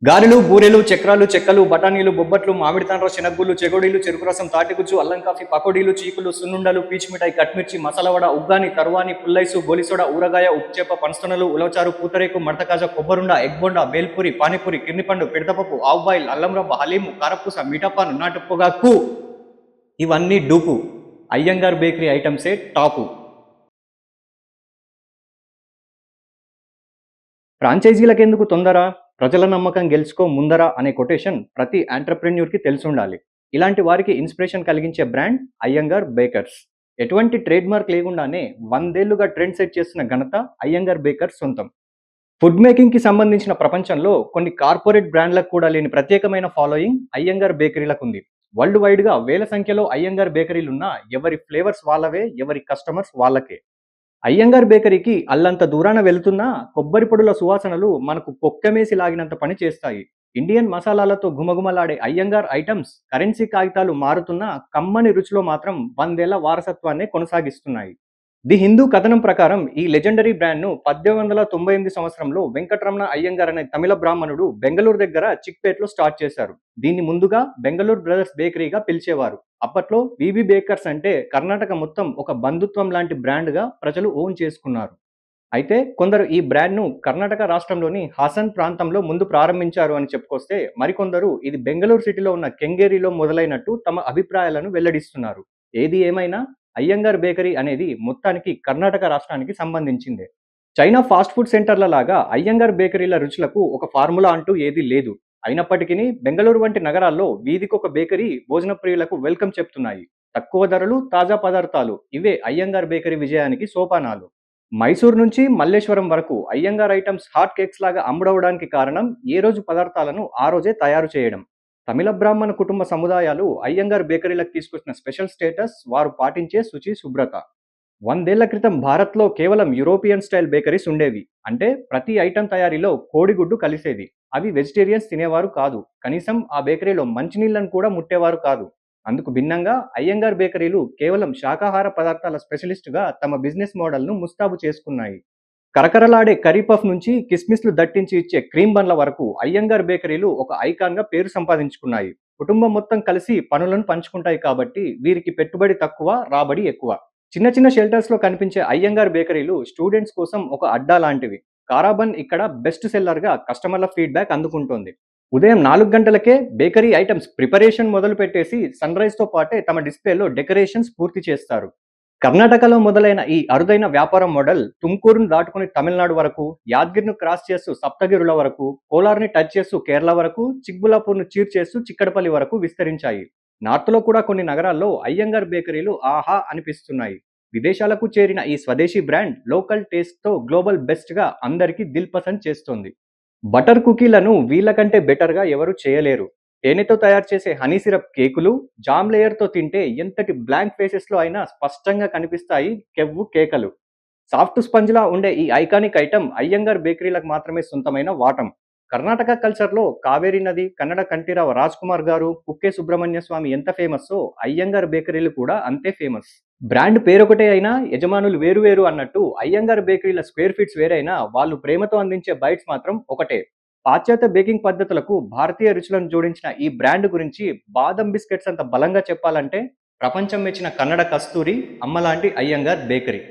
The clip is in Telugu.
గారెలు, బూరెలు, చక్రాలు, చెక్కలు, బఠానీలు, బొబ్బట్లు, మామిడి తాండ్ర, శనగగుళ్ళు, చెగోడీలు, చెరుకు రసం, తాటిగుజ్జు, అల్లం కాఫీ, పకోడీలు, చీకులు, సున్నుండలు, పీచు మిఠాయి, కట్మిర్చి, మసాలా వడ, ఉగ్గాని, తరువాని, పుల్లైసు, గోలిసోడ, ఊరగాయ, ఉప్పుచేప, పనస్తొనలు, ఉలవచారు, పూతరేకు, మడతకాజ, కొబ్బరుండ, ఎగ్ బొండ, బేల్పూరి, పానీపూరి, కిర్నిపండు, పిడతపప్పు, ఆవు బాయిల్, అల్లం రవ్వ, హలీము, కారపూస, మీఠాపాను, నాటు పొగాకు ఇవన్నీ డూపు. అయ్యంగార్ బేకరీ ఐటమ్సే టాపు. ఫ్రాంచైజీలకెందుకు తొందర, ప్రజల నమ్మకం గెలుచుకో ముందర అనే కొటేషన్ ప్రతి ఆంట్రప్రెన్యూర్కి తెలిసుండాలి. ఇలాంటి వారికి ఇన్స్పిరేషన్ కలిగించే బ్రాండ్ అయ్యంగార్ బేకర్స్. ఎటువంటి ట్రేడ్ మార్క్ లేకుండానే 100 ఏళ్లుగా ట్రెండ్ సెట్ చేస్తున్న ఘనత అయ్యంగార్ బేకర్స్ సొంతం. ఫుడ్ మేకింగ్కి సంబంధించిన ప్రపంచంలో కొన్ని కార్పొరేట్ బ్రాండ్లకు కూడా లేని ప్రత్యేకమైన ఫాలోయింగ్ అయ్యంగార్ బేకరీలకుంది. వరల్డ్ వైడ్గా వేల సంఖ్యలో అయ్యంగార్ బేకరీలున్నా ఎవరి ఫ్లేవర్స్ వాళ్ళవే, ఎవరి కస్టమర్స్ వాళ్ళకే. అయ్యంగార్ బేకరీకి అల్లంత దూరాన వెళుతున్నా కొబ్బరి పొడుల సువాసనలు మనకు పొక్కమేసి లాగినంత పని చేస్తాయి. ఇండియన్ మసాలాలతో గుమగుమలాడే అయ్యంగార్ ఐటమ్స్ కరెన్సీ కాగితాలు మారుతున్న కమ్మని రుచిలో మాత్రం 100 ఏళ్ల వారసత్వాన్నే కొనసాగిస్తున్నాయి. ది హిందూ కథనం ప్రకారం ఈ లెజెండరీ బ్రాండ్ను 1898 సంవత్సరంలో వెంకటరమణ అయ్యంగార్ అనే తమిళ బ్రాహ్మణుడు బెంగళూరు దగ్గర చిక్పేట్లో స్టార్ట్ చేశారు. దీన్ని ముందుగా బెంగళూరు బ్రదర్స్ బేకరీగా పిలిచేవారు. అప్పట్లో బీబీ బేకర్స్ అంటే కర్ణాటక మొత్తం ఒక బంధుత్వం లాంటి బ్రాండ్గా ప్రజలు ఓన్ చేసుకున్నారు. అయితే కొందరు ఈ బ్రాండ్ను కర్ణాటక రాష్ట్రంలోని హాసన్ ప్రాంతంలో ముందు ప్రారంభించారు అని చెప్పుకొస్తే, మరికొందరు ఇది బెంగళూరు సిటీలో ఉన్న కెంగేరిలో మొదలైనట్టు తమ అభిప్రాయాలను వెల్లడిస్తున్నారు. ఏది ఏమైనా అయ్యంగార్ బేకరీ అనేది మొత్తానికి కర్ణాటక రాష్ట్రానికి సంబంధించిందే. చైనా ఫాస్ట్ ఫుడ్ సెంటర్ల లాగా అయ్యంగార్ బేకరీల రుచులకు ఒక ఫార్ములా అంటూ ఏదీ లేదు. అయినప్పటికీ బెంగళూరు వంటి నగరాల్లో వీధికొక బేకరీ భోజన ప్రియులకు వెల్కమ్ చెప్తున్నాయి. తక్కువ ధరలు, తాజా పదార్థాలు ఇవే అయ్యంగార్ బేకరీ విజయానికి సోపానాలు. మైసూర్ నుంచి మల్లేశ్వరం వరకు అయ్యంగార్ ఐటమ్స్ హాట్ కేక్స్ లాగా అమ్ముడవడానికి కారణం ఏ రోజు పదార్థాలను ఆ రోజే తయారు చేయడం. తమిళ బ్రాహ్మణ కుటుంబ సముదాయాలు అయ్యంగార్ బేకరీలకు తీసుకొచ్చిన స్పెషల్ స్టేటస్ వారు పాటించే శుచి, శుభ్రత. 100 ఏళ్ల క్రితం భారత్లో కేవలం యూరోపియన్ స్టైల్ బేకరీస్ ఉండేవి. అంటే ప్రతి ఐటెం తయారీలో కోడిగుడ్డు కలిసేది. అవి వెజిటేరియన్స్ తినేవారు కాదు. కనీసం ఆ బేకరీలో మంచినీళ్లను కూడా ముట్టేవారు కాదు. అందుకు భిన్నంగా అయ్యంగార్ బేకరీలు కేవలం శాకాహార పదార్థాల స్పెషలిస్టుగా తమ బిజినెస్ మోడల్ను ముస్తాబు చేసుకున్నాయి. కరకరలాడే కర్రీ పఫ్ నుంచి కిస్మిస్లు దట్టించి ఇచ్చే క్రీమ్ బండ్ల వరకు అయ్యంగార్ బేకరీలు ఒక ఐకాన్గా పేరు సంపాదించుకున్నాయి. కుటుంబం మొత్తం కలిసి పనులను పంచుకుంటాయి కాబట్టి వీరికి పెట్టుబడి తక్కువ, రాబడి ఎక్కువ. చిన్న చిన్న షెల్టర్స్లో కనిపించే అయ్యంగార్ బేకరీలు స్టూడెంట్స్ కోసం ఒక అడ్డా లాంటివి. కారాబన్ ఇక్కడ బెస్ట్ సెల్లర్గా కస్టమర్ల ఫీడ్బ్యాక్ అందుకుంటోంది. ఉదయం 4 గంటలకే బేకరీ ఐటమ్స్ ప్రిపరేషన్ మొదలు పెట్టేసి సన్ రైజ్తో పాటే తమ డిస్ప్లేలో డెకరేషన్స్ పూర్తి చేస్తారు. కర్ణాటకలో మొదలైన ఈ అరుదైన వ్యాపారం మోడల్ తుమ్కూరును దాటుకుని తమిళనాడు వరకు, యాద్గిరిను క్రాస్ చేస్తూ సప్తగిరుల వరకు, కోలార్ని టచ్ చేస్తూ కేరళ వరకు, చిక్బులాపూర్ను చీర్ చేస్తూ చిక్కడపల్లి వరకు విస్తరించాయి. నార్త్లో కూడా కొన్ని నగరాల్లో అయ్యంగార్ బేకరీలు ఆహా అనిపిస్తున్నాయి. విదేశాలకు చేరిన ఈ స్వదేశీ బ్రాండ్ లోకల్ టేస్ట్తో గ్లోబల్ బెస్ట్గా అందరికీ దిల్ పసంద్ చేస్తోంది. బటర్ కుకీలను వీళ్ళకంటే బెటర్గా ఎవరు చేయలేరు. తేనెతో తయారు చేసే హనీ సిరప్ కేకులు జామ్ లేయర్తో తింటే ఎంతటి బ్లాంక్ ఫేసెస్లో అయినా స్పష్టంగా కనిపిస్తాయి కెవ్వు కేకలు. సాఫ్ట్ స్పంజ్లా ఉండే ఈ ఐకానిక్ ఐటమ్ అయ్యంగార్ బేకరీలకు మాత్రమే సొంతమైన వాటం. కర్ణాటక కల్చర్లో కావేరీ నది, కన్నడ కంఠీరావు రాజ్ కుమార్ గారు, కుక్కే సుబ్రహ్మణ్య స్వామి ఎంత ఫేమస్సో అయ్యంగార్ బేకరీలు కూడా అంతే ఫేమస్. బ్రాండ్ పేరొకటే అయినా యజమానులు వేరు వేరు అన్నట్టు అయ్యంగార్ బేకరీల స్క్వేర్ ఫీట్స్ వేరైనా వాళ్ళు ప్రేమతో అందించే బైట్స్ మాత్రం ఒకటే. పాశ్చాత్య బేకింగ్ పద్ధతులకు భారతీయ రుచులను జోడించిన ఈ బ్రాండ్ గురించి బాదం బిస్కెట్స్ అంత బలంగా చెప్పాలంటే ప్రపంచం మెచ్చిన కన్నడ కస్తూరి అమ్మలాంటి అయ్యంగార్ బేకరీ.